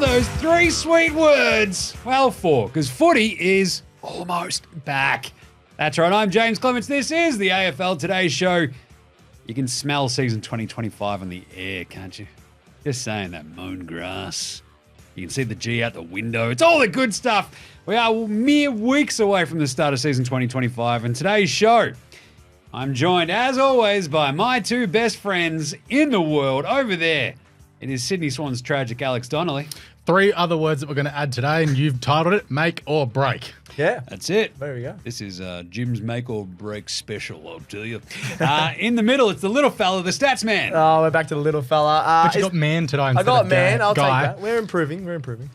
those three sweet words? Well, four, because footy is almost back. That's right, I'm Jaymz Clements. This is the AFL Today Show. You can smell season 2025 on the air, can't you? Just saying, that mown grass. You can see the G out the window. It's all the good stuff. We are mere weeks away from the start of season 2025, and today's show, I'm joined, as always, by my two best friends in the world over there. It is Sydney Swans tragic Alex Donnelly. Three other words that we're going to add today, and you've titled it Make or Break. Yeah. That's it. There we go. This is Jim's Make or Break special, I'll tell you. In the middle, it's the little fella, the stats man. Oh, we're back to the little fella. But you got man today instead I got of man. I'll guy. take that. We're improving.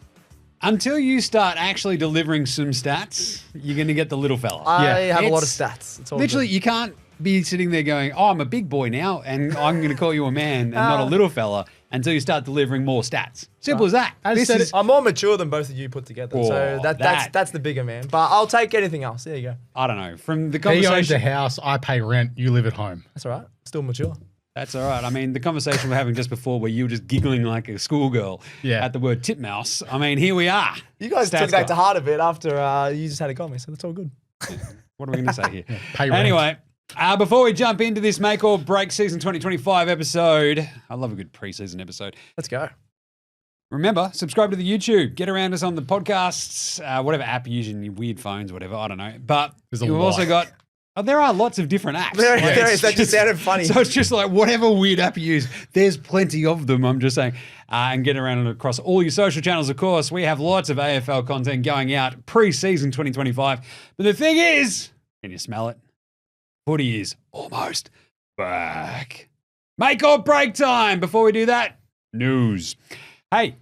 Until you start actually delivering some stats, you're going to get the little fella. I have a lot of It's stats. It's all Literally, good. you can't be sitting there going, oh, I'm a big boy now, and I'm going to call you a man and not a little fella until you start delivering more stats. Simple as that. I'm more mature than both of you put together, so Oh, that's the bigger man. But I'll take anything else. There you go. I don't know. From the He owns a conversation, house, I pay rent, you live at home. That's all right. Still mature. that's all right. I mean, the conversation we're having just before where you were just giggling like a schoolgirl Yeah. at the word titmouse. I mean, here we are. You guys Stats took that guy. to heart a bit after you just had a comment, so that's all good. What are we going to say here? Pay rent. Anyway, before we jump into this Make or Break season 2025 episode, I love a good preseason episode. Let's go. Remember, subscribe to the YouTube. Get around us on the podcasts, whatever app you're using, your weird phones, whatever. I don't know. But There's a you've lot. also got, there are lots of different apps. There Like, is. That just sounded funny. So it's just like whatever weird app you use, there's plenty of them, I'm just saying. And get around and across all your social channels, of course. We have lots of AFL content going out pre-season 2025. But the thing is, can you smell it? Footy is almost back. Make or break time. Before we do that, news. Hey,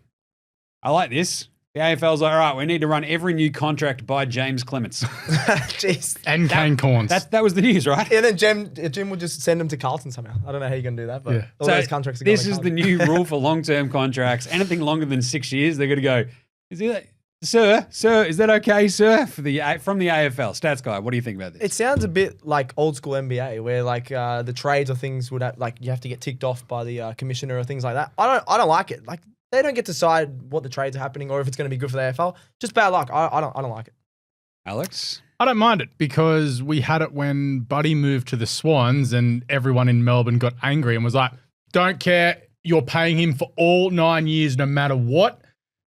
I like this. The AFL's like, all right, we need to run every new contract by Jaymz Clements. Jeez. And Kane Corns. That was the news, right? Yeah, then Jim will just send them to Carlton somehow. I don't know how you're going to do that, but Yeah. all So those contracts are going this to is the new rule for long-term contracts. Anything longer than 6 years, they're going to go, Sir, is that okay, sir? From the AFL. Stats guy, what do you think about this? It sounds a bit like old school NBA, where like the trades or things would have, like you have to get ticked off by the commissioner or things like that. I don't like it. Like they don't get to decide what the trades are happening or if it's going to be good for the AFL. Just bad luck. I don't like it. Alex? I don't mind it because we had it when Buddy moved to the Swans and everyone in Melbourne got angry and was like, don't care, you're paying him for all 9 years no matter what,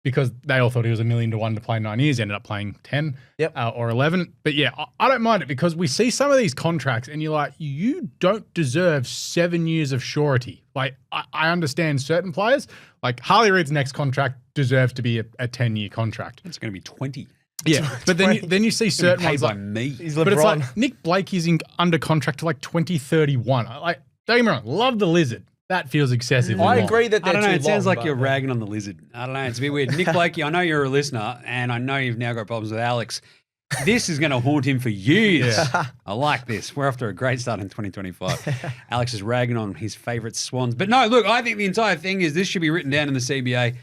because they all thought he was $1 million to $1 to play 9 years, ended up playing 10 or 11. But yeah, I don't mind it because we see some of these contracts and you're like, you don't deserve 7 years of surety. Like, I understand certain players, like Harley Reid's next contract deserves to be a 10-year contract. It's going to be 20. Yeah, but then you see certain Paid ones by like, me. He's but it's LeBron. like Nick Blake is under contract to like 2031. Like, don't get me wrong, love the lizard. That feels excessive. I agree that I they're don't know. too It sounds long, like you're but- ragging on the lizard. I don't know. It's a bit weird. Nick Blakey, I know you're a listener, and I know you've now got problems with Alex. This is going to haunt him for years. Yeah. I like this. We're off to a great start in 2025. Alex is ragging on his favourite Swans. But no, look, I think the entire thing is this should be written down in the CBA.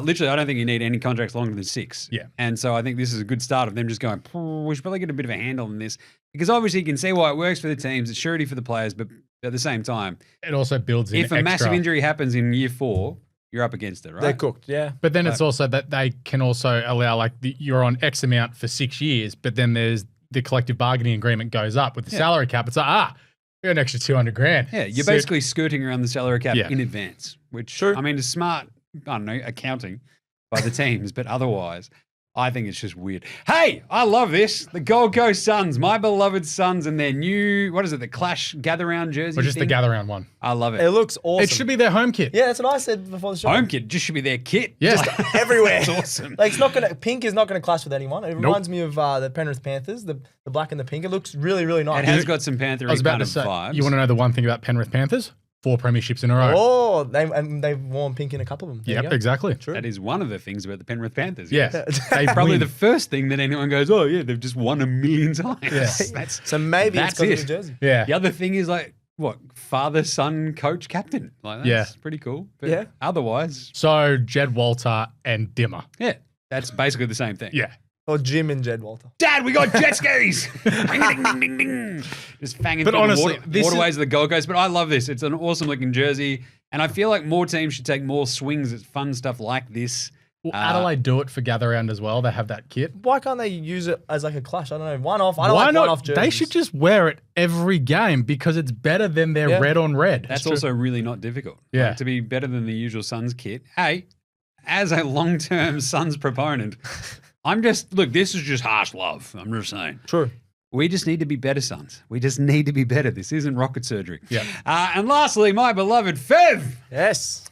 Literally, I don't think you need any contracts longer than 6. Yeah. And so I think this is a good start of them just going, we should probably get a bit of a handle on this. Because obviously you can see why it works for the teams. It's surety for the players, but at the same time, It also builds in if a extra. massive injury happens in year 4, you're up against it, right? They're cooked, yeah. But then it's also that they can also allow you're on X amount for 6 years, but then there's the collective bargaining agreement goes up with the salary cap. It's like, we got an extra $200,000. Yeah, you're So- basically skirting around the salary cap Yeah. in advance, which, True. I mean, is smart, I don't know, accounting by the teams, but otherwise, I think it's just weird. Hey, I love this. The Gold Coast Suns, my beloved Suns, and their new, the Clash Gather Round jersey Or just the thing. gather round one. I love It it. looks awesome. It should be their home kit. Yeah, that's what I said before the show. Home kit just should be their kit. Yeah. Just everywhere. It's awesome. Like it's not gonna. Pink is not gonna clash with anyone. It reminds me of the Penrith Panthers, the black and the pink. It looks really, really nice. It has got some Panther I was about kind to of say, vibes. you want to know the one thing about Penrith Panthers? 4 premierships in a row. Oh, they've worn pink in a couple of them. There you Yep, go. exactly. True. That is one of the things about the Penrith Panthers. Yeah. yes. They Probably win. the first thing that anyone goes, oh, yeah, they've just won 1,000,000 times. Yeah. That's So maybe That's it's because it. of the jersey. Yeah. The other thing is like, what, father, son, coach, captain. Like, that's Yeah. pretty cool. But Yeah. otherwise, So Jed Walter and Dimmer. yeah, that's basically the same thing. Yeah. Or Jim and Jed Walter. Dad, we got jet skis. Ding, ding, ding, ding, ding. Just fanging But through honestly, the this waterways of the Gold Coast. But I love this. It's an awesome looking jersey. And I feel like more teams should take more swings at fun stuff like this. Will Adelaide do it for gather round as well? They have that kit. Why can't they use it as like a clash? I don't know. One off. I don't Why like not? one off jerseys. They should just wear it every game because it's better than their red on red. That's also really not difficult. Yeah. Like, to be better than the usual Suns kit. Hey, as a long-term Suns proponent, look, this is just harsh love. I'm just saying. True. We just need to be better, Suns. We just need to be better. This isn't rocket surgery. Yeah. And lastly, my beloved Fev. Yes.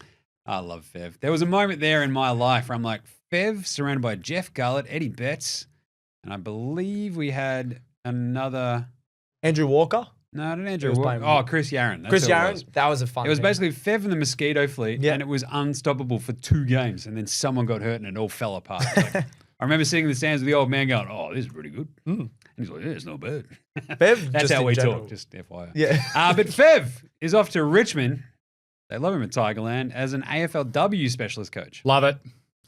I love Fev. There was a moment there in my life where I'm like, Fev, surrounded by Jeff Gullett, Eddie Betts, and I believe we had another... Andrew Walker. No, not Andrew was Walker. playing- Oh, Chris Yarron. That's Chris who it Yarron. was. That was a fun It was team. basically Fev and the Mosquito Fleet, Yeah. and it was unstoppable for 2 games, and then someone got hurt and it all fell apart. Like, I remember sitting in the stands with the old man going, "Oh, this is pretty good." And he's like, "Yeah, it's not bad." Fev, That's just how in we general. talk, just FYI. Yeah. But Fev is off to Richmond. They love him at Tigerland as an AFLW specialist coach. Love it.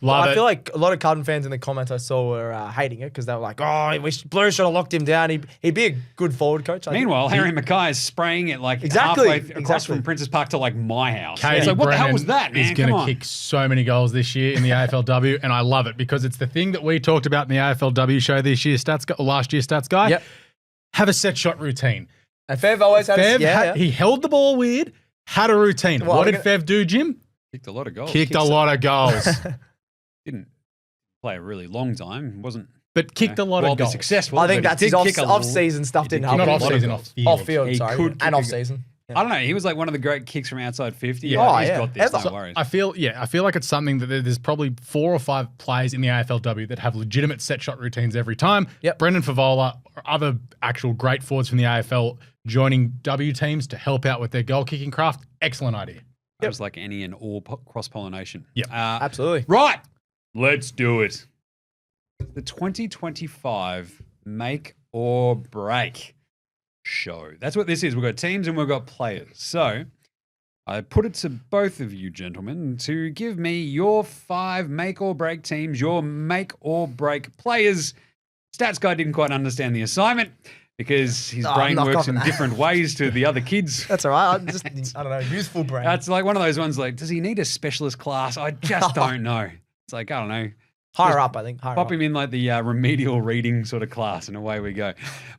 Love I it. feel like a lot of Carlton fans in the comments I saw were hating it because they were like, "Oh, Blues should have locked him down. He'd be a good forward coach." I think. Meanwhile, Harry Mackay is spraying it like Exactly, halfway across exactly. from Princess Park to like my house. Katie It's like, what the hell Brennan was that, man? is going Come to on. kick so many goals this year in the AFLW, and I love it because it's the thing that we talked about in the AFLW show this year, last year, Stats Guy. Yep. Have a set shot routine. And Fev always had Fev he held the ball weird, had a routine. Well, what we're did Fev do, Jim? Kicked a lot of goals. Kicked a lot of goals, Didn't play a really long time. Wasn't but kicked a lot of wildly goals. successful. I think but that's he his did kick a off-season stuff he didn't did help. Not kick him. a lot of off-season, goals. off-field. Off-field, He sorry. could kick And a- off-season. I don't know. He was like one of the great kicks from outside 50. Yeah. Oh, He's yeah. got this. Ever. No worries. I feel like it's something that there's probably 4 or 5 players in the AFLW that have legitimate set shot routines every time. Yep. Brendan Favola or other actual great forwards from the AFL joining W teams to help out with their goal kicking craft. Excellent idea. It was like any and all cross-pollination. Yep. Absolutely. Right. Let's do it. The 2025 Make or Break show. That's what this is. We've got teams and we've got players. So I put it to both of you gentlemen to give me your 5 make or break teams, your make or break players. Stats guy didn't quite understand the assignment because his brain knock works off in that. different ways to the other kids. That's all right. I'm just, I don't know, youthful brain. That's like one of those ones like, does he need a specialist class? I just don't know. It's like, I don't know. Higher up, I think. Higher Pop up. him in like the remedial reading sort of class and away we go.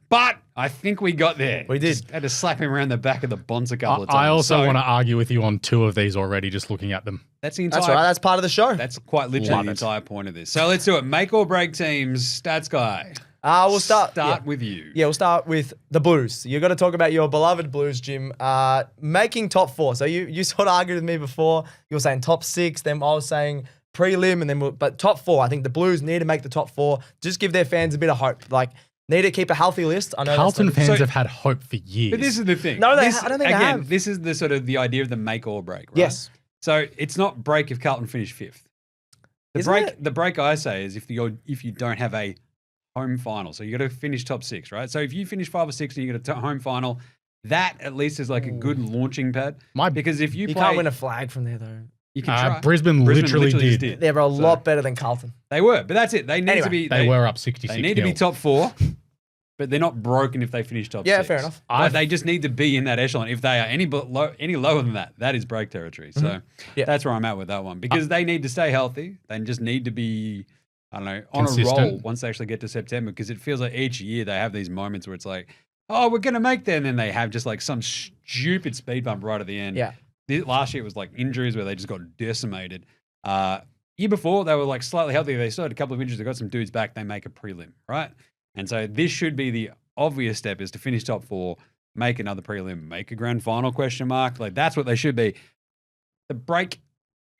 But I think we got there. We did. Just had to slap him around the back of the bonds a couple of times. I also So want to argue with you on 2 of these already, just looking at them. That's the entire. That's all right. That's part of the show. That's quite literally Love the it. entire point of this. So let's do it. Make or break teams. Stats guy. We'll start with you. Yeah, we'll start with the Blues. You've got to talk about your beloved Blues, Jim. Making top 4. So you sort of argued with me before. You were saying top 6. Then I was saying prelim, and then but top 4. I think the Blues need to make the top 4. Just give their fans a bit of hope. Like, need to keep a healthy list. I know Carlton that's fans So- have had hope for years. But this is the thing. No, I don't think they again, have. this is the sort of the idea of the make or break, right? Yes. So it's not break if Carlton finish 5th. Isn't The break I say is if you don't have a home final. So you got to finish top 6, right? So if you finish 5 or 6 and you get a home final, that at least is like a good launching pad. Because if you You play, can't win a flag from there, though. you can try. Brisbane literally just did. They're a So- lot better than Carlton. They were, but that's it. They need to Anyway, be. They were up 66 They need to be top 4, but they're not broken if they finish top 6. Yeah, fair enough. But they just need to be in that echelon. If they are any lower than that, that is break territory. So Yeah. that's where I'm at with that one because they need to stay healthy. They just need to be, I don't know, on a roll Consistent. once they actually get to September because it feels like each year they have these moments where it's like, oh, we're going to make that. And then they have just like some stupid speed bump right at the end. Yeah. Last year it was like injuries where they just got decimated. Year before they were like slightly healthy. They still had a couple of injuries. They got some dudes back. They make a prelim, right? And so this should be the obvious step is to finish top 4, make another prelim, make a grand final question mark. Like that's what they should be. The break,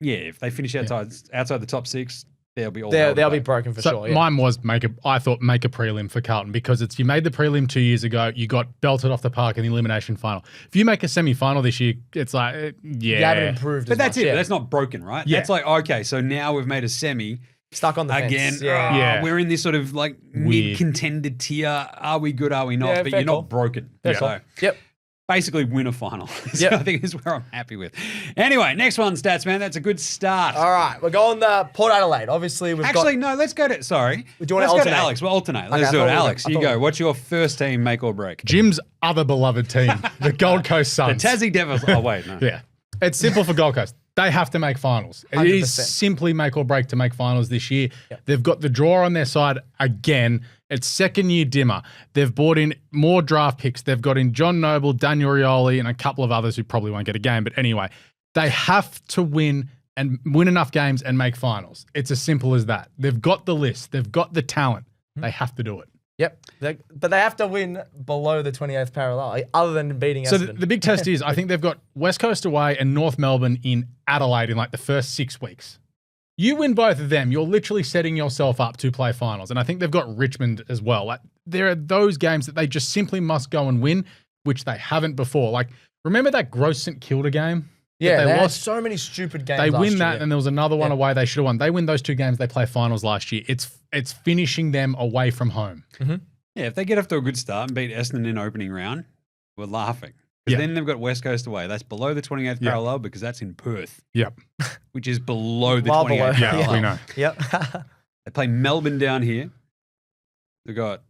yeah, if they finish outside the top 6, they'll be all They'll held be back. broken for So sure. Yeah. mine was make a prelim for Carlton because you made the prelim 2 years ago, you got belted off the park in the elimination final. If you make a semi-final this year, it's like, You haven't improved But as that's much, it. yeah. That's not broken, right? Yeah. That's like, okay, so now we've made a semi. Stuck on the Again, fence. Yeah. Yeah. we're in this sort of like Weird. mid-contender tier. Are we good? Are we not? Yeah, but fair you're call. not broken. Fair So call. Yep. basically win a final. So Yep. I think is where I'm happy with. Anyway, next one, Stats, man. That's a good start. All right. We're going Port Adelaide. Obviously, we've Actually, no, let's go to, sorry. Do you want to Let's go to alternate? Alex. We'll alternate. Okay, Let's I do thought it. we were- Alex, I you thought go. we- What's your first team make or break? Jim's other beloved team, the Gold Coast The Suns. Tassie Devils. Oh, wait, no. Yeah. It's simple for Gold Coast. They have to make finals. It 100%. is simply make or break to make finals this year. Yep. They've got the draw on their side again. It's second year dimmer. They've brought in more draft picks. They've got in John Noble, Daniel Rioli, and a couple of others who probably won't get a game. But anyway, they have to win enough games and make finals. It's as simple as that. They've got the list. They've got the talent. They have to do it. Yep. But they have to win below the 28th parallel, other than beating So Essendon. the big test is, I think they've got West Coast away and North Melbourne in Adelaide in like the first 6 weeks. You win both of them, you're literally setting yourself up to play finals. And I think they've got Richmond as well. Like, there are those games that they just simply must go and win, which they haven't before. Like, remember that gross St Kilda game? Yeah, they they lost. had so many stupid games They last win year. that, and there was another one away they should have won. They win those 2 games, they play finals last year. It's finishing them away from home. Mm-hmm. Yeah, if they get off to a good start and beat Essendon in opening round, we're laughing. Yeah. Because then they've got West Coast away. That's below the 28th parallel because that's in Perth, Yep. which is below the Well 28th below. Yeah, parallel. we know. Yep. They play Melbourne down here. They've got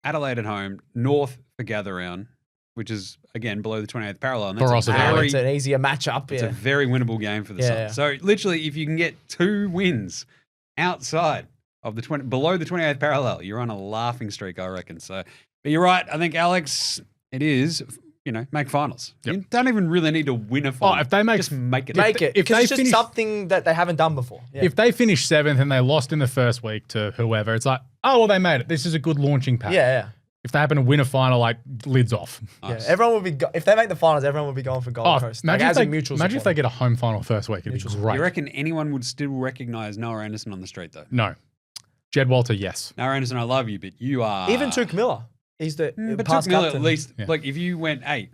Adelaide at home, North for gather round, which is, again, below the 28th parallel. And that's It's an easier matchup. it's a Yeah. very winnable game for the Yeah, Suns. yeah. So literally, if you can get 2 wins outside of the below the 28th parallel, you're on a laughing streak, I reckon. So, but you're right. I think, Alex, it is, make finals. Yep. You don't even really need to win a final. if they make- just make it. Make it. if Because they it's just finish- something that they haven't done before. Yeah. If they finish 7th and they lost in the first week to whoever, it's like, oh, well, they made it. This is a good launching pad. yeah. If they happen to win a final, like, lids off. Nice. Yeah, everyone will be if they make the finals, everyone will be going for Gold Coast. Imagine, as a if, mutual imagine if support. they get a home final first week. It'd be great. You reckon anyone would still recognize Noah Anderson on the street, though? No. Jed Walter, yes. Noah Anderson, I love you, but you are... Even Took Miller. He's the But past Took Miller, captain. at least, Yeah. like, if you went, hey,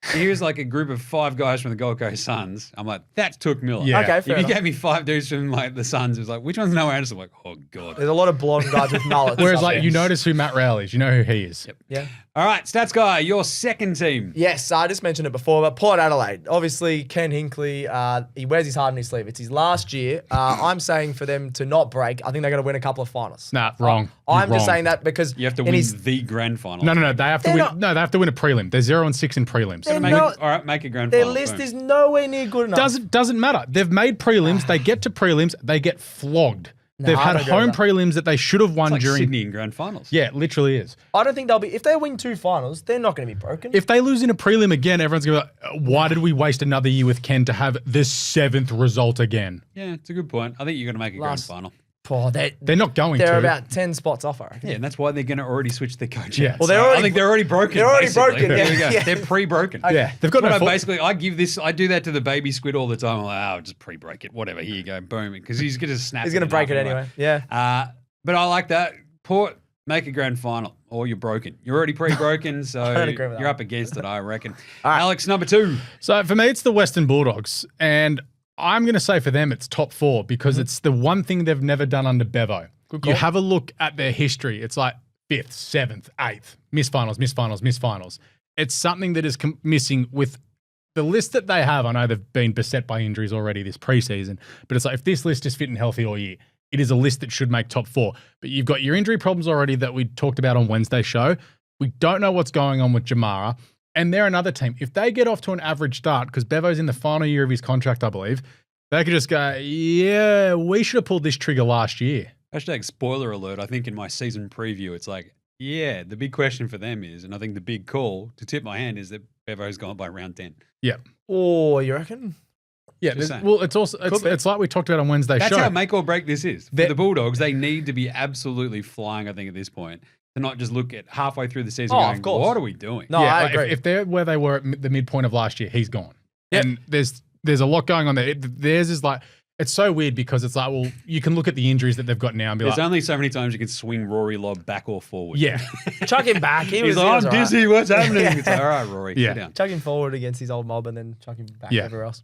here's like a group of 5 guys from the Gold Coast Suns, I'm like, that's Took Miller. Yeah. Okay, If fair you enough. gave me 5 dudes from like the Suns, it was like, which one's Noah Anderson? I'm like, oh God. There's a lot of blonde guys with mullets. Whereas, up like, there. you notice who Matt Rowley is. You know who he is. Yep. Yeah. All right, Stats Guy, your second team. Yes, I just mentioned it before, but Port Adelaide. Obviously, Ken Hinkley, he wears his heart on his sleeve. It's his last year. I'm saying for them to not break, I think they're going to win a couple of finals. Nah, wrong. I'm You're just wrong. saying that because You have to in win his- the grand final. No. They have to They're win. not- No, they have to win a prelim. They're 0-6 in prelims. They're Make not- all right, make a grand their final. list boom. is nowhere near good enough. Doesn't matter. They've made prelims. They get to prelims. They get flogged. They've I had don't go home with that. prelims that they should have won It's like during. Sydney in grand finals. Yeah, it literally is. I don't think they'll be. If they win 2 finals, they're not going to be broken. If they lose in a prelim again, everyone's going to be like, why did we waste another year with Ken to have the 7th result again? Yeah, it's a good point. I think you're going to make a Last- grand final. They're not going they're to. about 10 spots off, I reckon. Yeah, and that's why they're going to already switch their coach. Yeah. out. Well, they're So already I think they're already broken. they're already basically. broken, There we yeah. go. Yeah. They're pre-broken. Yeah, they've got What no I fault. basically, I do that to the baby squid all the time. I'm like, oh, just pre-break it. Whatever. Here you go. Boom. Because he's going to snap. He's going to in break half it anyway. anyway. Yeah. But I like that. Port, make a grand final or you're broken. You're already pre-broken, so don't agree with you're that. up against it, I reckon. All right. Alex, number 2. So for me, it's the Western Bulldogs. And I'm going to say for them, it's top 4 because it's the one thing they've never done under Bevo. Good You call. have a look at their history. It's like 5th, 7th, 8th, miss finals. It's something that is missing with the list that they have. I know they've been beset by injuries already this preseason, but it's like if this list is fit and healthy all year, it is a list that should make top 4. But you've got your injury problems already that we talked about on Wednesday's show. We don't know what's going on with Jamara. And they're another team. If they get off to an average start, because Bevo's in the final year of his contract, I believe, they could just go, yeah, we should have pulled this trigger last year. Hashtag spoiler alert. I think in my season preview, it's like, yeah, the big question for them is, and I think the big call to tip my hand is that Bevo's gone by round 10. Yeah. Oh, you reckon? Yeah. Just saying. Well, it's also, Could be. it's like we talked about on Wednesday's That's show. how make or break this is. For They- the Bulldogs, they need to be absolutely flying, I think, at this point, to not just look at halfway through the season Oh, going, of course. what are we doing? No, yeah, I like, agree. If they're where they were at the midpoint of last year, he's gone. Yep. And there's a lot going on there. Theirs is like, it's so weird because it's like, well, you can look at the injuries that they've got now and be There's like, only so many times you can swing Rory Lobb back or forward. yeah, Chuck him back. He He's was, like, he was I'm all right. dizzy. What's happening? Yeah. It's like, all right, Rory, Yeah. sit down. Chuck him forward against his old mob and then chuck him back Yeah. everywhere else.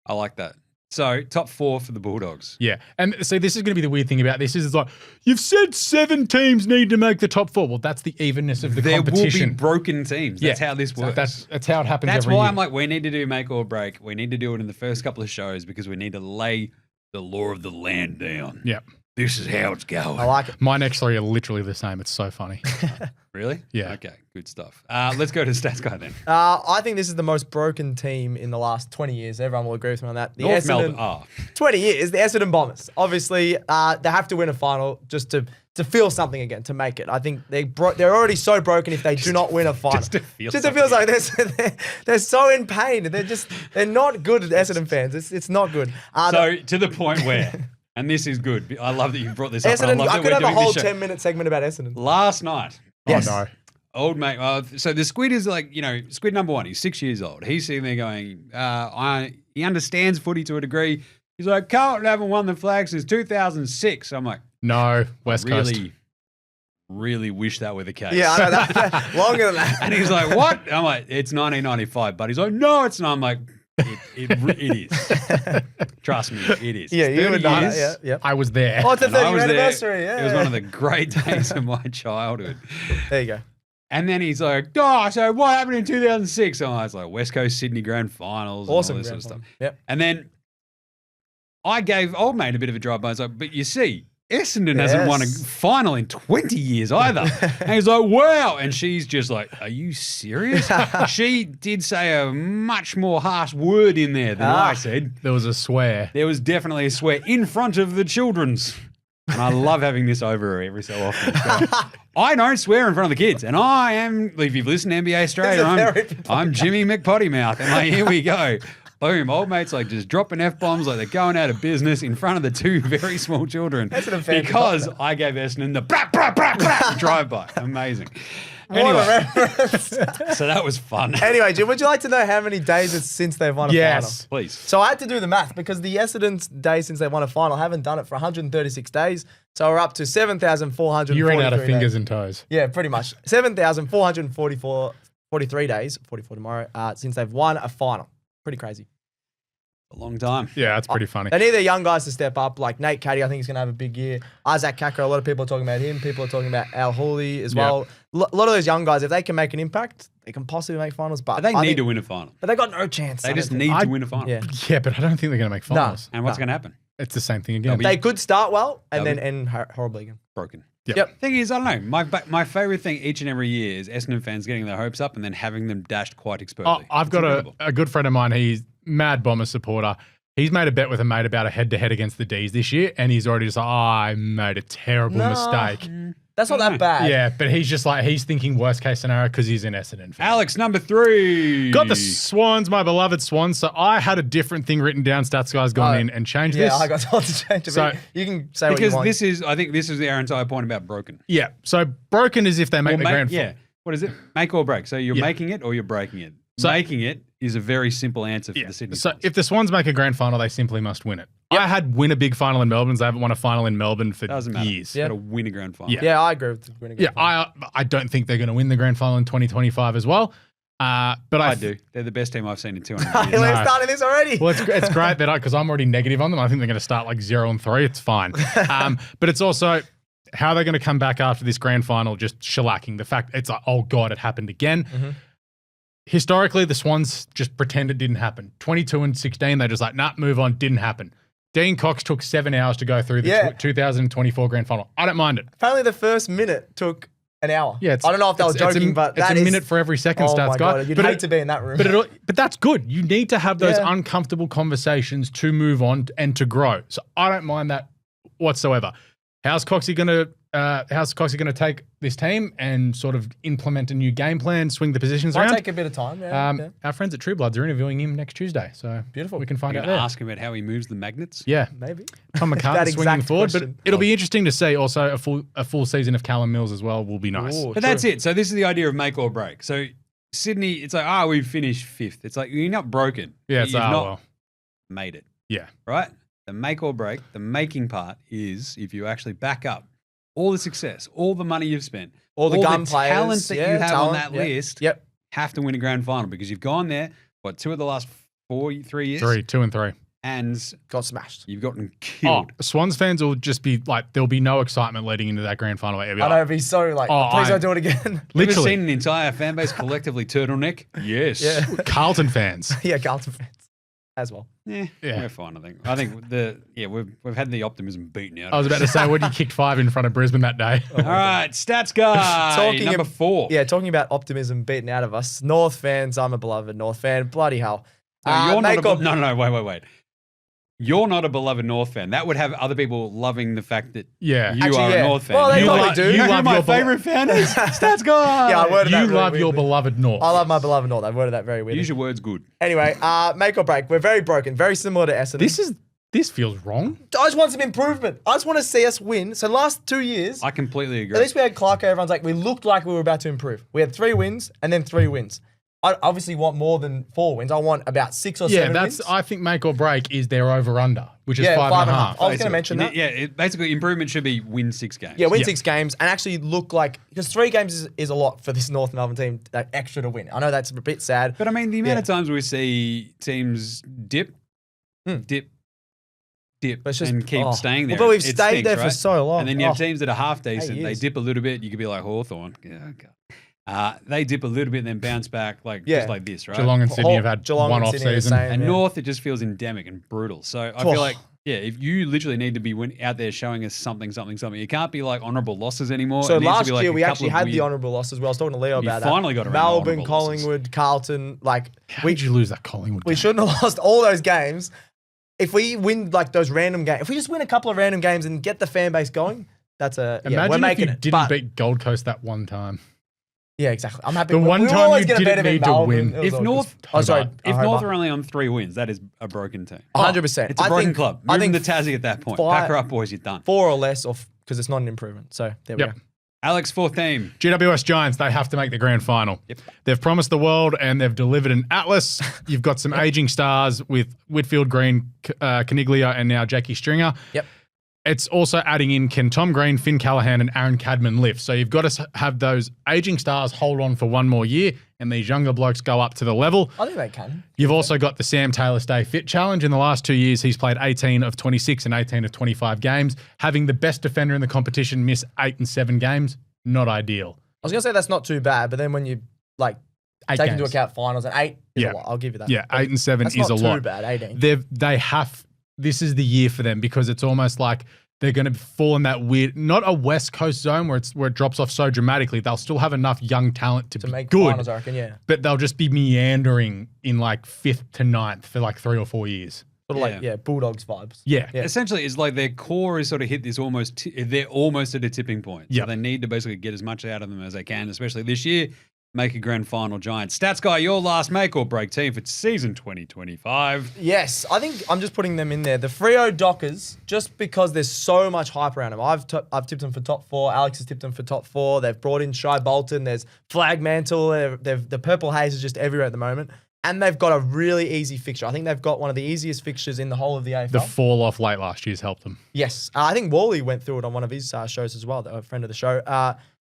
I like that. So, top 4 for the Bulldogs. yeah. And so this is going to be the weird thing about this is it's like, you've said 7 teams need to make the top 4. Well, that's the evenness of the There competition. will be broken teams. That's Yeah. how this So works. that's how it happens That's every why year. I'm like, we need to do make or break. We need to do it in the first couple of shows because we need to lay the law of the land down. Yeah. This is how it's going. I like it. My next three are literally the same. It's so funny. Really? Yeah. Okay, good stuff. Let's go to Stats Guy then. I think this is the most broken team in the last 20 years. Everyone will agree with me on that. The North Essendon, Melbourne. 20 years, the Essendon Bombers. Obviously, they have to win a final just to feel something again, to make it. I think they're already so broken if they do not win a final. Just to feel something. They're so in pain. They're not good Essendon fans. It's not good. So to the point where, and this is good. I love that you brought this up. Essendon, I could have a whole 10 10-minute segment about Essendon. Last night. Yes. Oh, no. Old mate. So the squid is like, squid number one. He's 6 years old. He's sitting there going, he understands footy to a degree. He's like, Carlton haven't won the flag since 2006. I'm like, No, West Coast. Really wish that were the case. Yeah, I know that. Longer than that. And he's like, what? I'm like, it's 1995. But he's like, no, it's not. I'm like, it is. Trust me, it is. Yeah, you would know years. that. Yeah. I was there. Oh, it's the And I 30th was there. anniversary. Yeah. It was one of the great days of my childhood. There you go. And then he's like, so what happened in 2006? And I was like, West Coast Sydney Grand Finals Awesome. and all this sort of stuff. Yep. And then I gave old mate a bit of a drive-by. I was like, but you see, Essendon hasn't won a final in 20 years either. And he's like, wow. And she's just like, are you serious? She did say a much more harsh word in there than I said. There was a swear. There was definitely a swear in front of the children's. And I love having this over every so often. I don't swear in front of the kids. And I am, if you've listened to NBA Australia, I'm Jimmy McPottymouth. And like, here we go. Boom, old mate's like just dropping F-bombs like they're going out of business in front of the two very small children because I gave Essendon the drive-by. Amazing. Anyway, so that was fun. Anyway, Jim, would you like to know how many days it's since they've won a final? Please. So I had to do the math because the Essendon's days since they won a final haven't done it for 136 days. So we're up to 7,443 You ran out of days. fingers and toes. Yeah, pretty much. 7,443 days, 44 tomorrow, since they've won a final. Pretty crazy. A long time. Yeah, that's pretty funny. They need their young guys to step up. Like Nate Caddy, I think he's going to have a big year. Izak Rankine, a lot of people are talking about him. People are talking about Al Hooley as well. A lot of those young guys, if they can make an impact, they can possibly make finals. But they need to win a final. But they got no chance. They just need to win a final. Yeah. Yeah, but I don't think they're going to make finals. And what's going to happen? It's the same thing again. They could start well and then end horribly again. Broken. Yep. Thing is, I don't know. My favorite thing each and every year is Essendon fans getting their hopes up and then having them dashed quite expertly. I've got a good friend of mine. He's mad Bomber supporter. He's made a bet with a mate about a head-to-head against the D's this year, and he's already just like, I made a terrible mistake. That's not that bad. Yeah, but he's just like, he's thinking worst-case scenario because he's an Essendon fan. Alex, number 3. Got the Swans, my beloved Swans. So I had a different thing written down. Stats guy's gone in and changed this. Yeah, I got told to change it. So, you can say what you want. Because I think this is our entire point about broken. Yeah, so broken is if they make the grand final. Yeah. What is it? Make or break. So you're making it or you're breaking it. So, making it is a very simple answer for the Sydney So Swans. if the Swans make a grand final, they simply must win it. I had win a big final in Melbourne. They haven't won a final in Melbourne for Doesn't matter. years. Got to win a grand final. Yeah, I agree with winning. Yeah, I don't think they're going to win the grand final in 2025 as well. But I do. They're the best team I've seen in 200 years. We're starting this already. Well, it's great that because I'm already negative on them. I think they're going to start like 0-3. It's fine. But it's also how they're going to come back after this grand final, just shellacking. The fact it's like, oh God, it happened again. Mm-hmm. Historically, the Swans just pretend it didn't happen. 22-16, they're just like, nah, move on, didn't happen. Dean Cox took 7 hours to go through the 2024 grand final. I don't mind it. Apparently the first minute took an hour. Yeah, I don't know if they were joking, but it's a minute for every second, oh stats my guy. God, you'd hate to be in that room. But that's good. You need to have those uncomfortable conversations to move on and to grow. So I don't mind that whatsoever. How's Coxie going to take this team and sort of implement a new game plan, swing the positions around? Might take a bit of time. Yeah. Our friends at True Bloods are interviewing him next Tuesday, so beautiful. We can find out You're there. ask him about how he moves the magnets. Yeah, maybe Tom McCartan swinging forward, question. but it'll be interesting to see. Also, a full season of Callum Mills as well will be nice. Ooh, but that's it. So this is the idea of make or break. So Sydney, it's like, we finished 5th. It's like you're not broken. Yeah, it's you've not well. made it. Yeah, right. The make or break, the making part is if you actually back up all the success, all the money you've spent, all the gun players, talent that you have on that list, Yep. have to win a grand final because you've gone there, 2 of the last 3 years? 2 and 3. And got smashed. You've gotten killed. Swans fans will just be like, there'll be no excitement leading into that grand final. I know, it'd be so like, please don't do it again. Literally. Ever seen an entire fan base collectively turtleneck? Yes. Yeah. Carlton fans. Yeah, Carlton fans. as well. Yeah, we're fine. I think we've had the optimism beaten out. I was about to say, when you kicked 5 in front of Brisbane that day. All right, stats guy, number 4. Yeah, talking about optimism beaten out of us. North fans, I'm a beloved North fan. Bloody hell. No, you're not no, wait. You're not a beloved North fan. That would have other people loving the fact that you are a North fan. Well, they probably do. You know who my favourite fan is? Stats guy. Yeah, I worded that You really love your weirdly. beloved North. I love my beloved North. I worded that very weirdly. Use your words good. Anyway, make or break. We're very broken. Very similar to Essendon. This feels wrong. I just want some improvement. I just want to see us win. So last 2 years, I completely agree. at least we had Clarko. Everyone's like, we looked like we were about to improve. We had 3 wins and then 3 wins. I obviously want more than 4 wins. I want about 6 or 7 wins. I think make or break is their over-under, which is 5.5. I was going to mention that. Yeah, basically improvement should be win 6 games. Yeah, win 6 games and actually look like, because 3 games is a lot for this North Melbourne team, that extra to win. I know that's a bit sad. But I mean, the amount of times we see teams dip, and keep staying there. But we've stayed there for so long. And then you have teams that are half decent. They years. dip a little bit. You could be like Hawthorn. Yeah, okay. They dip a little bit and then bounce back just like this, right? Geelong and Sydney have had one off season. And North, it just feels endemic and brutal. So I feel like, if you literally need to be out there showing us something. You can't be like honourable losses anymore. So last year we actually had the honourable losses. Well, I was talking to Leo about that. Finally got around Melbourne, Collingwood, Carlton. How did you lose that Collingwood game? We shouldn't have lost all those games. If we win like those random games, if we just win a couple of random games and get the fan base going, Imagine we're if making you it. didn't beat Gold Coast that one time. Yeah, exactly. I'm happy. The one time you didn't need to win. If North are only on 3 wins, that is a broken team. 100%. It's a broken club. I think the Tassie at that point. Pack her up, boys. You're done. 4 or less, because it's not an improvement. So there we go. Alex, 4th team. GWS Giants, they have to make the grand final. Yep. They've promised the world and they've delivered an Atlas. You've got some aging stars with Whitfield, Green, Caniglia, and now Jackie Stringer. Yep. It's also adding in can Tom Green, Finn Callahan, and Aaron Cadman lift. So you've got to have those aging stars hold on for one more year and these younger blokes go up to the level. I think they can. You've also got the Sam Taylor Stay Fit Challenge. In the last 2 years, he's played 18 of 26 and 18 of 25 games. Having the best defender in the competition miss 8 and 7 games, not ideal. I was going to say that's not too bad, but then when you take into account finals, and 8 is a lot. I'll give you that. Yeah, 8 and 7 is a lot. That's not too bad, 18. This is the year for them because it's almost like they're going to fall in that weird, not a West Coast zone where it drops off so dramatically. They'll still have enough young talent to be make good, finals, I reckon, but they'll just be meandering in like 5th to 9th for like 3 or 4 years. Sort of Bulldogs vibes. Yeah. Essentially, it's like their core is sort of hit this they're almost at a tipping point. So they need to basically get as much out of them as they can, especially this year. Make a grand final, Giants. Stats guy, your last make or break team for season 2025. Yes, I think I'm just putting them in there. The Freo Dockers, just because there's so much hype around them. I've tipped them for top 4. Alex has tipped them for top 4. They've brought in Shai Bolton. There's Flag Mantle. The purple haze is just everywhere at the moment. And they've got a really easy fixture. I think they've got one of the easiest fixtures in the whole of the AFL. The fall off late last year's helped them. Yes. I think Wally went through it on one of his shows as well, a friend of the show,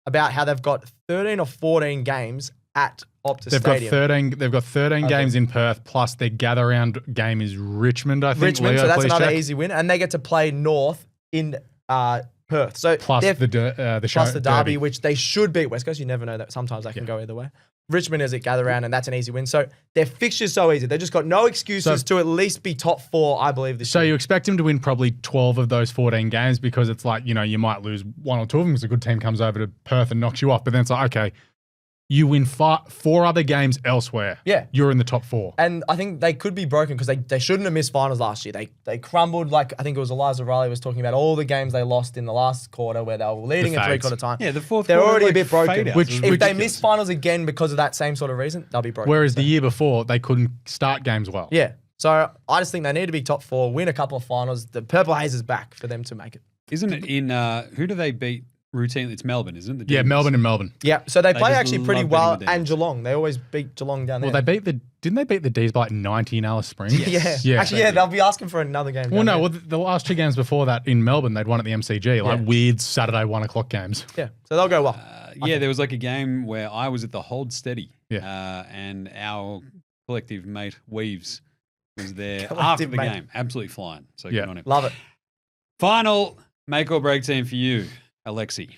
about how they've got 13 or 14 games at Optus Stadium. They've got 13 games in Perth, plus their gather-round game is Richmond, I think. Richmond, Leo, so that's another easy win. And they get to play North in Perth. So plus the derby, which they should beat West Coast. You never know that. Sometimes they can go either way. Richmond is at gather round, and that's an easy win. So their fixture's so easy. They've just got no excuses to at least be top 4, I believe, this year. So you expect him to win probably 12 of those 14 games because it's like, you might lose 1 or 2 of them because a good team comes over to Perth and knocks you off. But then it's like, okay, you win 4 other games elsewhere. Yeah. You're in the top 4. And I think they could be broken because they shouldn't have missed finals last year. They crumbled, like I think it was Eliza Riley was talking about all the games they lost in the last quarter where they were leading at 3/4 time. Yeah, the fourth They're quarter, already a bit broken. If they miss finals again because of that same sort of reason, they'll be broken. Whereas the year before, they couldn't start games well. Yeah. So I just think they need to be top 4, win a couple of finals. The Purple Haze is back for them to make it. Isn't it in, who do they beat routinely? It's Melbourne, isn't it? Yeah, Melbourne and Melbourne. Yeah, so they play just actually pretty love well, beating the and Geelong. They always beat Geelong down there. Well, didn't they beat the D's by like 90 in Alice Springs? Yeah. Actually, they'll be asking for another game. Well, no, the last 2 games before that in Melbourne, they'd won at the MCG, like weird Saturday 1 o'clock games. Yeah, so they'll go well. There was like a game where I was at the Hold Steady, Yeah. and our collective mate Weaves was there after the game, absolutely flying. So good on him. Love it. Final make or break team for you, Alexi.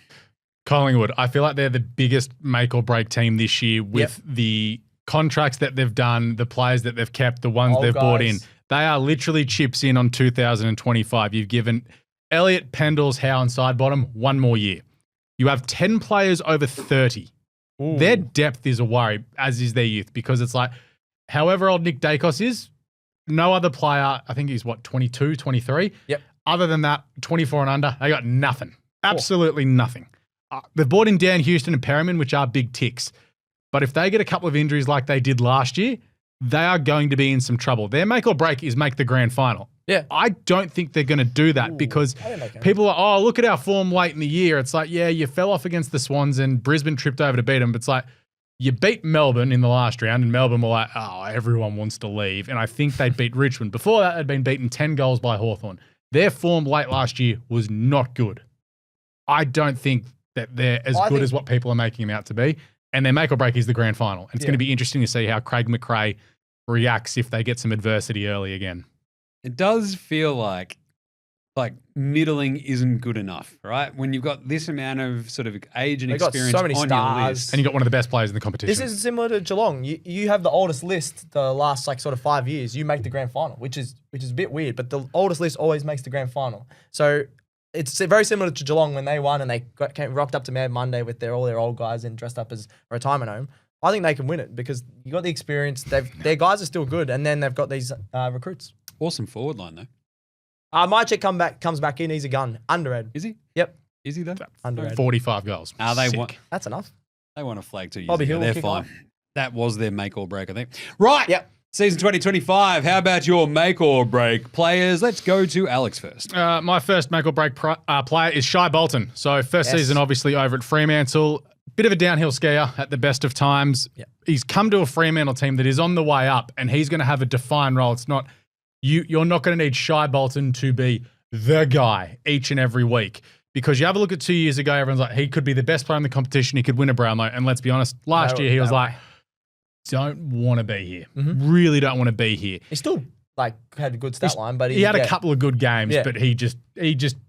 Collingwood, I feel like they're the biggest make or break team this year with the contracts that they've done, the players that they've kept, the ones they've brought in. They are literally chips in on 2025. You've given Elliot, Pendles, Howe, and Sidebottom one more year. You have 10 players over 30. Ooh. Their depth is a worry, as is their youth, because it's like, however old Nick Dacos is, no other player, I think he's 22, 23. Yep. Other than that, 24 and under, they got nothing. Absolutely nothing. They've brought in Dan Houston and Perriman, which are big ticks. But if they get a couple of injuries like they did last year, they are going to be in some trouble. Their make or break is make the grand final. Yeah. I don't think they're going to do that because people are, oh, look at our form late in the year. It's like, yeah, you fell off against the Swans and Brisbane tripped over to beat them. But it's like, you beat Melbourne in the last round and Melbourne were like, oh, everyone wants to leave. And I think they beat Richmond. Before that, they'd been beaten 10 goals by Hawthorn. Their form late last year was not good. I don't think that they're as good as what people are making them out to be. And their make or break is the grand final. And it's going to be interesting to see how Craig McRae reacts if they get some adversity early again. It does feel like middling isn't good enough, right? When you've got this amount of sort of age and experience so many on stars. your list. And you got one of the best players in the competition. This is similar to Geelong. You have the oldest list the last sort of 5 years. You make the grand final, which is a bit weird, but the oldest list always makes the grand final. So it's very similar to Geelong when they won and they rocked up to Mad Monday with all their old guys and dressed up as a retirement home. I think they can win it because you got the experience. Their guys are still good, and then they've got these recruits. Awesome forward line though. Mychek comes back in. He's a gun. Underrated. Is he? Yep. Is he though? Underrated. 45 goals. That's enough. They won a flag 2 years Bobby ago. Hill They're kick fine. off. That was their make or break, I think. Right. Yep. Season 2025. How about your make or break players? Let's go to Alex first. My first make or break player is Shai Bolton. So first season, obviously, over at Fremantle. Bit of a downhill skier at the best of times. Yep. He's come to a Fremantle team that is on the way up, and he's going to have a defined role. It's not you're not going to need Shai Bolton to be the guy each and every week. Because you have a look at 2 years ago, everyone's like, he could be the best player in the competition. He could win a Brownlow. And let's be honest, last year he was like, don't want to be here. Mm-hmm. Really don't want to be here. He still had a good stat line, but he had a couple of good games, but he just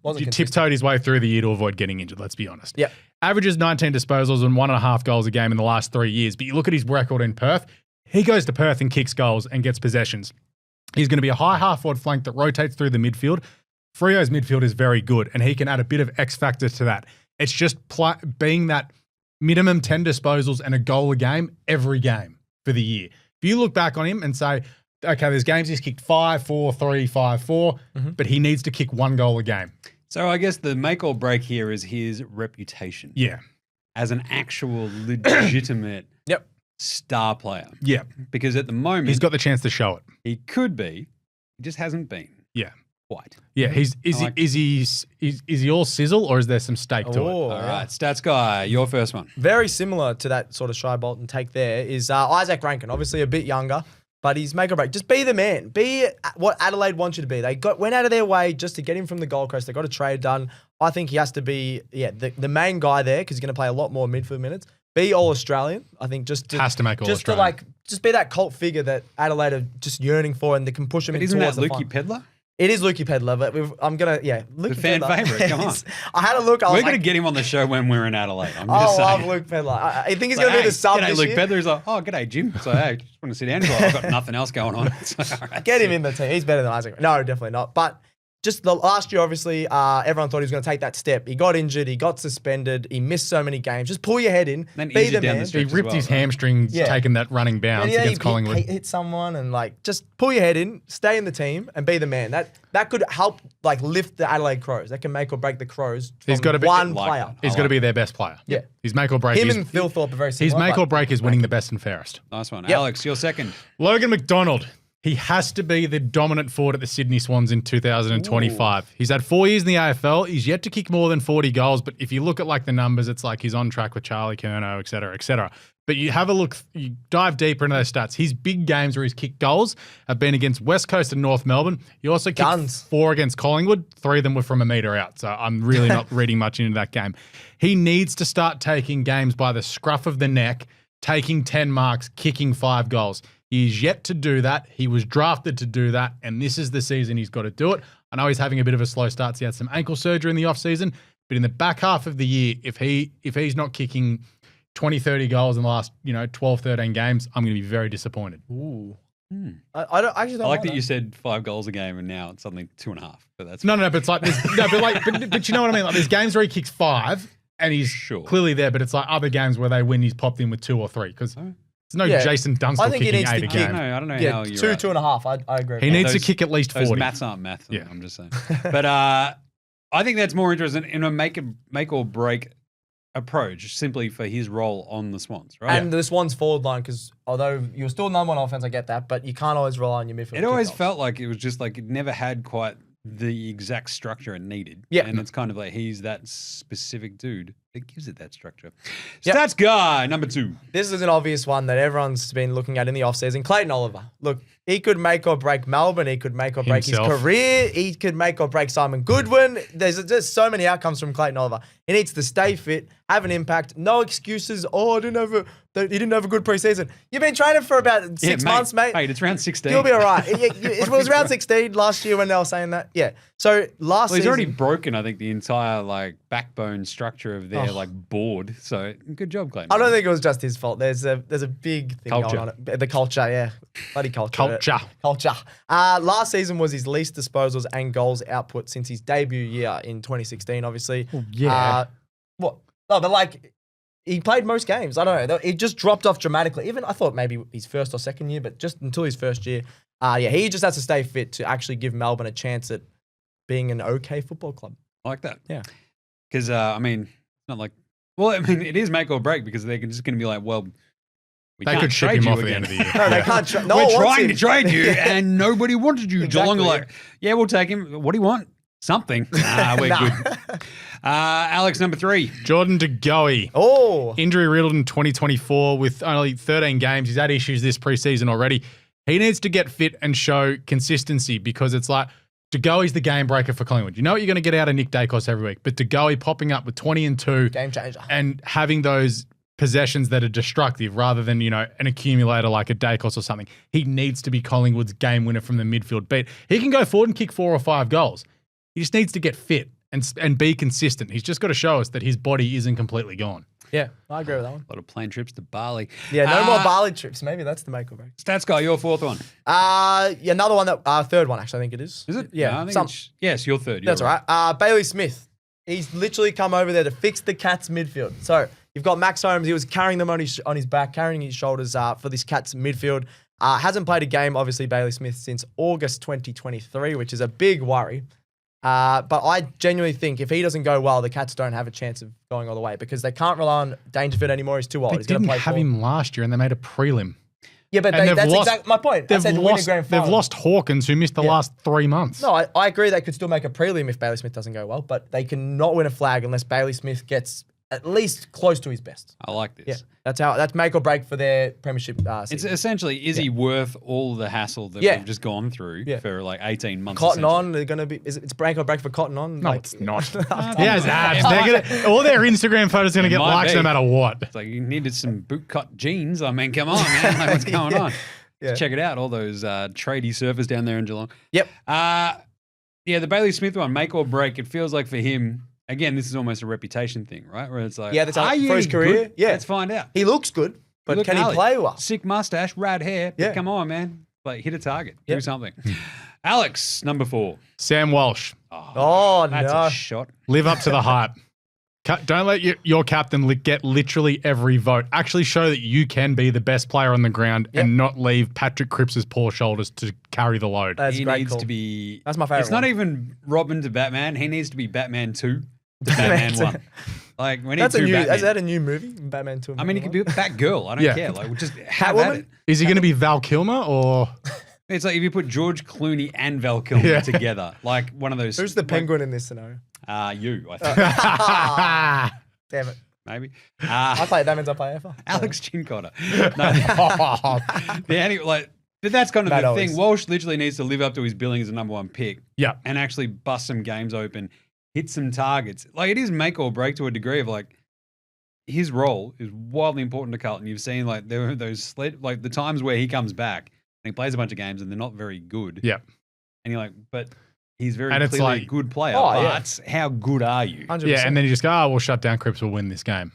Wasn't tiptoed his way through the year to avoid getting injured, let's be honest. Yeah. Averages 19 disposals and 1.5 goals a game in the last 3 years. But you look at his record in Perth, he goes to Perth and kicks goals and gets possessions. He's going to be a high half-forward flank that rotates through the midfield. Freo's midfield is very good, and he can add a bit of X factor to that. It's just being that minimum 10 disposals and a goal a game every game for the year. If you look back on him and say, okay, there's games he's kicked 5, 4, 3, 5, 4, but he needs to kick 1 goal a game. So I guess the make or break here is his reputation. Yeah. As an actual legitimate star player. Yeah. Because at the moment he's got the chance to show it. He could be. He just hasn't been. Yeah. Quite. Yeah. Is he all sizzle or is there some steak to it? All right. Stats guy, your first one. Very similar to that sort of Shai Bolton take there is Izak Rankine, obviously a bit younger, but he's make or break. Just be the man. Be what Adelaide wants you to be. They went out of their way just to get him from the Gold Coast. They got a trade done. I think he has to be the main guy there because he's going to play a lot more midfield minutes. Be All-Australian. I think has to make All-Australian. Just be that cult figure that Adelaide are just yearning for and they can push him in towards the Lukey Pedler? It is Lukey Pedler, but I'm going to, Lukey the fan favourite, come on. I had a look. We're going to get him on the show when we're in Adelaide. I'm just saying. I love Luke Pedler. I think he's going to be the sub g'day, this Luke year. Pedler. He's like, oh, g'day, Jim. So, hey, just want to sit down. He's like, I've got nothing else going on. Like, all right, get him in the team. He's better than Izak. No, definitely not. But just the last year, obviously, everyone thought he was going to take that step. He got injured. He got suspended. He missed so many games. Just pull your head in. Then be the man. He ripped his hamstring taking that running bounce against Collingwood. Hit someone and just pull your head in, stay in the team, and be the man. That could help lift the Adelaide Crows. That can make or break the Crows. He's got to be one player. He's got to be their best player. Yeah. His make or break. Him and Phil Thorpe are very similar. His make or break is winning the best and fairest. Nice one. Yep. Alex, your second. Logan McDonald. He has to be the dominant forward at the Sydney Swans in 2025. Ooh. He's had 4 years in the AFL. He's yet to kick more than 40 goals. But if you look at the numbers, it's he's on track with Charlie Curnow, et cetera, et cetera. But you have a look, you dive deeper into those stats. His big games where he's kicked goals have been against West Coast and North Melbourne. He also kicked 4 against Collingwood. 3 of them were from a metre out. So I'm really not reading much into that game. He needs to start taking games by the scruff of the neck, taking 10 marks, kicking 5 goals. He's yet to do that. He was drafted to do that, and this is the season he's got to do it. I know he's having a bit of a slow start. So he had some ankle surgery in the offseason, but in the back half of the year, if he's not kicking 20, 30 goals in the last 12, 13 games, I'm going to be very disappointed. Ooh. I don't actually. Don't I like that that you said 5 goals a game, and now it's suddenly 2.5. But that's No, but it's like but you know what I mean. Like there's games where he kicks 5 and he's Sure. clearly there, but it's like other games where they win, he's popped in with 2 or 3 because there's no Yeah. Jason I Dunstall think he kicking needs 8 to a kick- game. No, I don't know Yeah, how you're 2.5. I agree. He with needs that. to kick at least Those 40. maths aren't maths. Yeah. I'm just saying. But I think that's more interesting in a make or break approach simply for his role on the Swans, right? And the Swans forward line, because although you're still number 1 offense, I get that, but you can't always rely on your midfield. It always kickoffs. felt like it was just like it never had quite the exact structure it needed. Yeah. And it's kind of like he's that specific dude that gives it that structure. Yep. Stats guy, number 2. This is an obvious one that everyone's been looking at in the offseason. Clayton Oliver. Look, he could make or break Melbourne. He could make or break Himself. his career. He could make or break Simon Goodwin. There's just so many outcomes from Clayton Oliver. He needs to stay fit, have an impact. No excuses. Oh, he didn't have a good preseason. You've been training for about 6 months, mate. Mate, it's round 16. You'll be all right. It was round 16 last year when they were saying that. Yeah. So last Well, he's season, already broken, I think, the entire like backbone structure of their like board. So good job, Clayton. I don't think it was just his fault. There's a big thing Culture. going on. The culture, yeah. Bloody culture. Culture. Last season was his least disposals and goals output since his debut year in 2016, obviously. yeah. What? No, but like, he played most games. I don't know. It just dropped off dramatically. Even I thought maybe his first or second year, but just until his first year. He just has to stay fit to actually give Melbourne a chance at being an okay football club. I like that. Yeah. Because, I mean, it's not like, well, I mean, it is make or break because they're just going to be like, well, we They can't could ship trade him you off at the again. end of the year. No, they can't. No one We're wants trying to him. trade you and nobody wanted you. Exactly, Geelong are like, yeah, we'll take him. What do you want? Something. Nah, we're good. Alex, number 3. Jordan De Goey. Oh. Injury riddled in 2024 with only 13 games. He's had issues this preseason already. He needs to get fit and show consistency because it's like De Goey's the game breaker for Collingwood. You know what you're going to get out of Nick Dacos every week, but De Goey popping up with 20 and 2 Game changer. and having those possessions that are destructive rather than, an accumulator like a Dacos or something. He needs to be Collingwood's game winner from the midfield beat. He can go forward and kick 4 or 5 goals. He just needs to get fit and be consistent. He's just got to show us that his body isn't completely gone. Yeah, I agree with that one. A lot of plane trips to Bali. Yeah, no more Bali trips. Maybe that's the make or break. Stats guy, your 4th one. Another one that third one actually. I think it is. Is it? Yeah. No, I think yes, your 3rd. That's all right. Bailey Smith. He's literally come over there to fix the Cats midfield. So you've got Max Holmes. He was carrying them on his back, carrying his shoulders for this Cats midfield. Hasn't played a game, obviously, Bailey Smith, since August 2023, which is a big worry. But I genuinely think if he doesn't go well, the Cats don't have a chance of going all the way because they can't rely on Dangerfield anymore. He's too old. They He's going to didn't play have four. him last year and they made a prelim. Yeah, but And that's exactly my point. I said win a grand They've final. lost Hawkins, who missed the last 3 months. No, I agree they could still make a prelim if Bailey Smith doesn't go well, but they cannot win a flag unless Bailey Smith gets at least close to his best. I like this. Yeah, that's make or break for their premiership It's season. essentially, is he worth all the hassle that Yeah. we've just gone through for like 18 months? Cotton essentially? on, they're going to be. It's break or break for Cotton on? No, Like- it's not. He has abs. All their Instagram photos are going to get might likes be. no matter what. It's like you needed some bootcut jeans. I mean, come on, man. Like, what's going on? Yeah. Check it out. All those tradie surfers down there in Geelong. Yep. The Bailey Smith one, make or break. It feels like for him, again, this is almost a reputation thing, right? Where it's like, Yeah, that's are you for his career. good? Yeah. Let's find out. He looks good, but Look can he gnarly. play well? Sick mustache, rad hair. But Yeah. come on, man. Like, hit a target. Do Yep. something. Alex, number 4. Sam Walsh, Oh, That's no. a shot. live up to the hype. Don't let your captain get literally every vote. Actually show that you can be the best player on the ground and not leave Patrick Cripps' poor shoulders to carry the load. That's He a great needs call. to be. That's my favourite It's not one. even Robin to Batman. He needs to be Batman 2 to Batman 1. Like, we need That's a two new. Batman. Is that a new movie? Batman 2. I mean, he could be Batgirl. I don't Yeah. care. Like, we'll just have at Catwoman? it. Is he going to be Val Kilmer or? It's like if you put George Clooney and Val Kilmer Yeah. together, like one of those. Who's the like, penguin in this scenario? You, I think. Damn it. Maybe. I play That means I play AFL. Alex Chincotta. No. But that's kind of Matt the Owens. thing. Walsh literally needs to live up to his billing as a number 1 pick Yeah. and actually bust some games open, hit some targets. Like, it is make or break to a degree of like, his role is wildly important to Carlton. You've seen like there were those the times where he comes back and he plays a bunch of games and they're not very good. Yeah. And you're like, but he's very And it's clearly like- a good player. Oh, yeah. But how good are you? 100%. Yeah, and then you just go, we'll shut down Cripps, we'll win this game.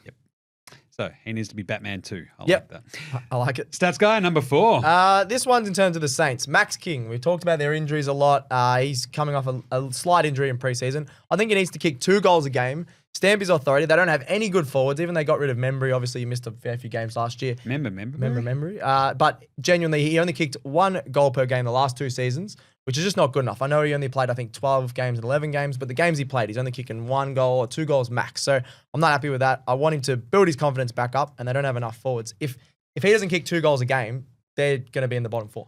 So he needs to be Batman too. I Yep. like that. I like it. Stats guy, number 4. This one's in terms of the Saints. Max King, we've talked about their injuries a lot. He's coming off a slight injury in preseason. I think he needs to kick 2 goals a game, stamp his authority. They don't have any good forwards. Even they got rid of Membry. Obviously, he missed a fair few games last year. Membry. But genuinely, he only kicked 1 goal per game the last 2 seasons, which is just not good enough. I know he only played, I think, 12 games and 11 games, but the games he played, he's only kicking 1 goal or 2 goals max. So I'm not happy with that. I want him to build his confidence back up, and they don't have enough forwards. If he doesn't kick 2 goals a game, they're going to be in the bottom 4.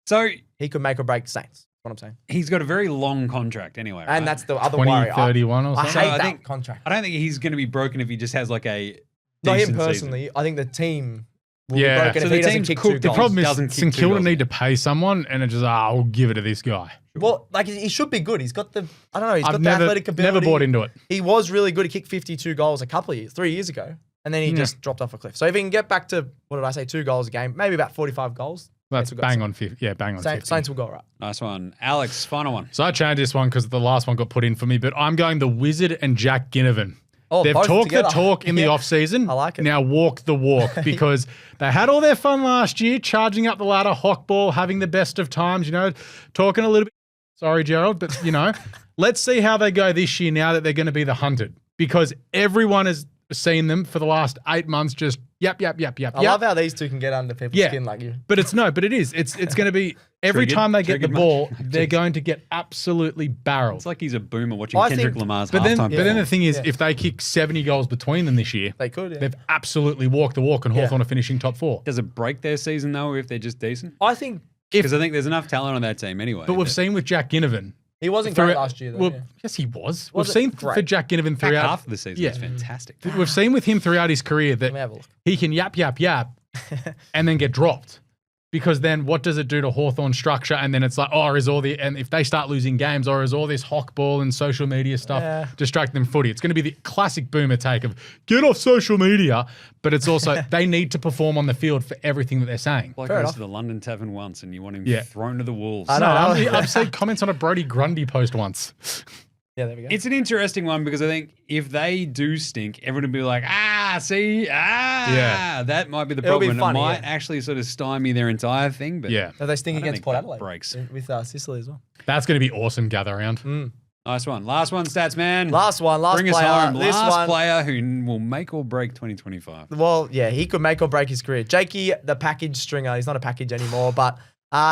So He could make or break the Saints. That's what I'm saying. he's got a very long contract anyway, right? And that's the other worry. 2031 or I something. So hate I that think- contract. I don't think he's going to be broken if he just has like a Not him decent personally. season. I think the team will Yeah. be broken So if the he doesn't team's kick cooked. 2 The goals. The problem Doesn't is kick 2 St Kilda goals. need to pay someone, and it just, I'll give it to this guy. Well, like he should be good. He's got the, I don't know, he's got I've the athletic ability. never bought into it. He was really good. He kicked 52 goals a couple of years, 3 years ago. And then he just dropped off a cliff. So if he can get back to, what did I say, 2 goals a game, maybe about 45 goals. That's we've got bang some. on 50. Yeah, bang on 50. Saints will go all right. Nice one. Alex, final one. So I changed this one because the last one got put in for me, but I'm going the Wizard and Jack Ginnivan. Oh, They've both talked together. the talk in the Yeah. off-season. I like it. Now walk the walk because they had all their fun last year, charging up the ladder, hock ball, having the best of times, talking a little bit. Sorry, Gerald, but, let's see how they go this year now that they're going to be the hunted because everyone has seen them for the last 8 months just yap. I love how these two can get under people's skin like you. But it's It's going to be every Triggered? time they get the Triggered ball, much? they're going to get absolutely barreled. It's like he's a boomer watching I Kendrick think- Lamar's But then halftime. the thing is, Yeah. if they kick 70 goals between them this year, They could, yeah. they've absolutely walked the walk and Hawthorn are finishing top 4. Does it break their season though if they're just decent? I think Because I think there's enough talent on that team anyway. But we've seen with Jack Ginnivan. he wasn't great last year, though. Well, yeah. yes, he was. Was We've it? seen Great. for Jack Ginnivan back throughout. half of the season Yeah. is fantastic. We've seen with him throughout his career Let me that have a look. he can yap, and then get dropped. Because then what does it do to Hawthorn's structure? And then it's like, and if they start losing games, or is all this hawk ball and social media stuff distract them footy? It's going to be the classic boomer take of get off social media, but it's also they need to perform on the field for everything that they're saying. Like Fair goes enough. to the London Tavern once and you want him Yeah. thrown to the wolves. I No, know. I've seen comments on a Brody Grundy post once. Yeah, there we go. It's an interesting one because I think if they do stink, everyone will be like, Yeah. that might be the It'll be problem. funny, and it might yeah. actually sort of stymie their entire thing. But Yeah. So they sting I don't against think Port that Adelaide breaks. with Sicily as well. That's going to be awesome gather round. Nice one. Last one, stats man. Last Bring us player. home. This Last one, player who will make or break 2025. well, yeah, he could make or break his career. Jakey, the package stringer. He's not a package anymore, but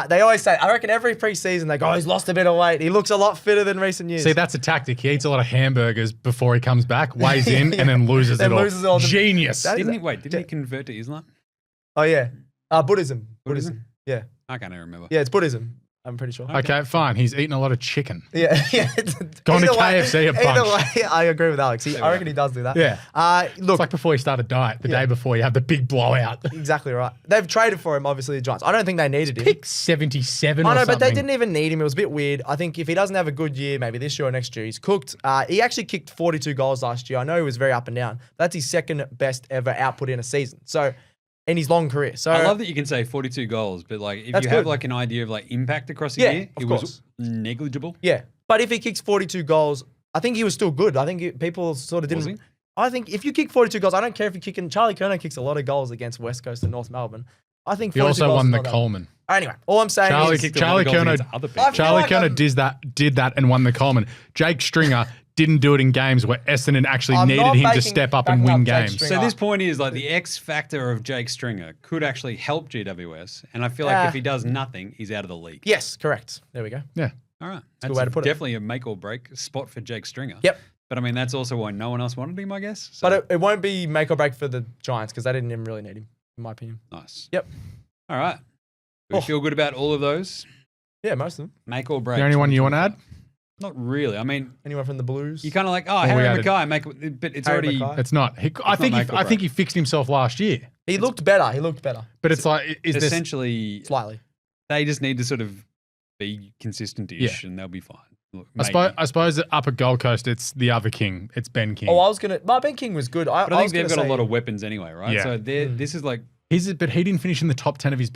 they always say, I reckon every preseason they go, he's lost a bit of weight. He looks a lot fitter than recent years. See, that's a tactic. He eats a lot of hamburgers before he comes back, weighs in, and then loses Then it all. loses it all. Genius. That is Didn't he convert to Islam? Oh, yeah. Buddhism. Buddhism? Yeah. I can't even remember. Yeah, it's Buddhism. I'm pretty sure. Okay, fine. He's eating a lot of chicken. Yeah. Gone to Either way- KFC a bunch. Either way, I agree with Alex. I reckon he does do that. Yeah. Look, It's like before you start a diet, the day before you have the big blowout. exactly right. They've traded for him, obviously, the Giants. I don't think they needed him. Pick 77 I or know, something. but they didn't even need him. It was a bit weird. I think if he doesn't have a good year, maybe this year or next year, he's cooked. He actually kicked 42 goals last year. I know he was very up and down. That's his second best ever output in a season. So, in his long career. So I love that you can say 42 goals, but like if That's you have good. like an idea of like impact across a Yeah, year, of it course. was negligible. Yeah, but if he kicks 42 goals, I think he was still good. I think people sort of Was didn't. he? I think if you kick 42 goals, I don't care if you're kicking. Charlie Kerner kicks a lot of goals against West Coast and North Melbourne. I think He 42 also goals won is the not that- Coleman. Anyway, all I'm saying Charlie is Kicked a lot of goals Kerner- against other people. I feel Charlie like Kerner I'm- did that and won the Coleman. Jake Stringer didn't do it in games where Essendon actually I'm needed not him to backing- step up and backing win up Jake games. Stringer. So this point is like the X factor of Jake Stringer could actually help GWS, and I feel like if he does nothing, he's out of the league. Yes, correct. There we go. Yeah. All right, a good way to put it. definitely a make or break spot for Jake Stringer. Yep. But I mean that's also why no one else wanted him, I guess. So, But it won't be make or break for the Giants because they didn't even really need him, in my opinion. nice. Yep. All right. We Oh. feel good about all of those. Yeah, most of them. Make or break. The only one you want to add? Not really. I mean, Anyone from the Blues? you kind of like, we Harry added- Mackay, but it's Harry already. Mackay. It's not. I not make or think break. he fixed himself last year. He looked better. He looked better. But it's like, is this Essentially, Slightly. they just need to sort of be consistent-ish, and they'll be fine. Look, I suppose that up at Gold Coast, it's the other king. It's Ben King. Oh, I was going to... Ben King was good. But I think they've got a lot of weapons anyway, right? Yeah. So this is like But he didn't finish in the top 10 of his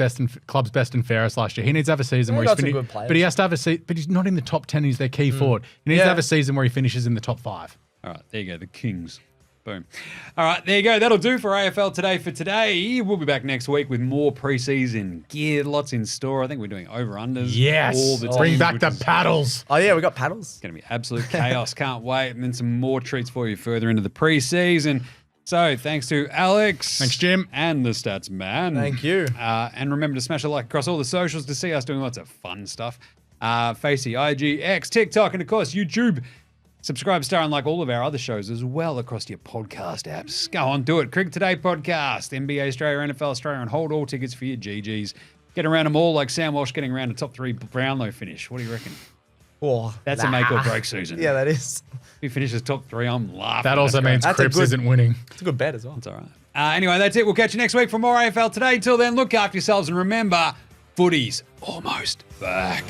club's best and fairest last year. He needs to have a season They where got he's some finished. good players. But he has to have a season. But he's not in the top 10. He's their key forward. He needs Yeah. to have a season where he finishes in the top 5. all right. There you go, the Kings. Boom. All right, there you go. That'll do for AFL Today for today. We'll be back next week with more preseason gear. Lots in store. I think we're doing over-unders. Yes. All the Bring teams, back which the is paddles. Oh yeah, we got paddles. going to be absolute chaos. Can't wait. And then some more treats for you further into the preseason. So thanks to Alex. Thanks, Jim. And the Stats Man. Thank you. And remember to smash a like across all the socials to see us doing lots of fun stuff. Facey, IG, X, TikTok, and of course YouTube. Subscribe, star, and like all of our other shows as well across your podcast apps. Go on, do it. Cricket Today podcast, NBA Australia, NFL Australia, and hold all tickets for your GGs. Get around them all like Sam Walsh getting around a top 3 Brownlow finish. What do you reckon? Oh, That's a make or break season. Yeah, that is. If he finishes top 3, I'm laughing. That also means That's a Cripps good- isn't winning. It's a good bet as well. That's all right. Anyway, that's it. We'll catch you next week for more AFL Today. Till then, look after yourselves and remember, footy's almost back.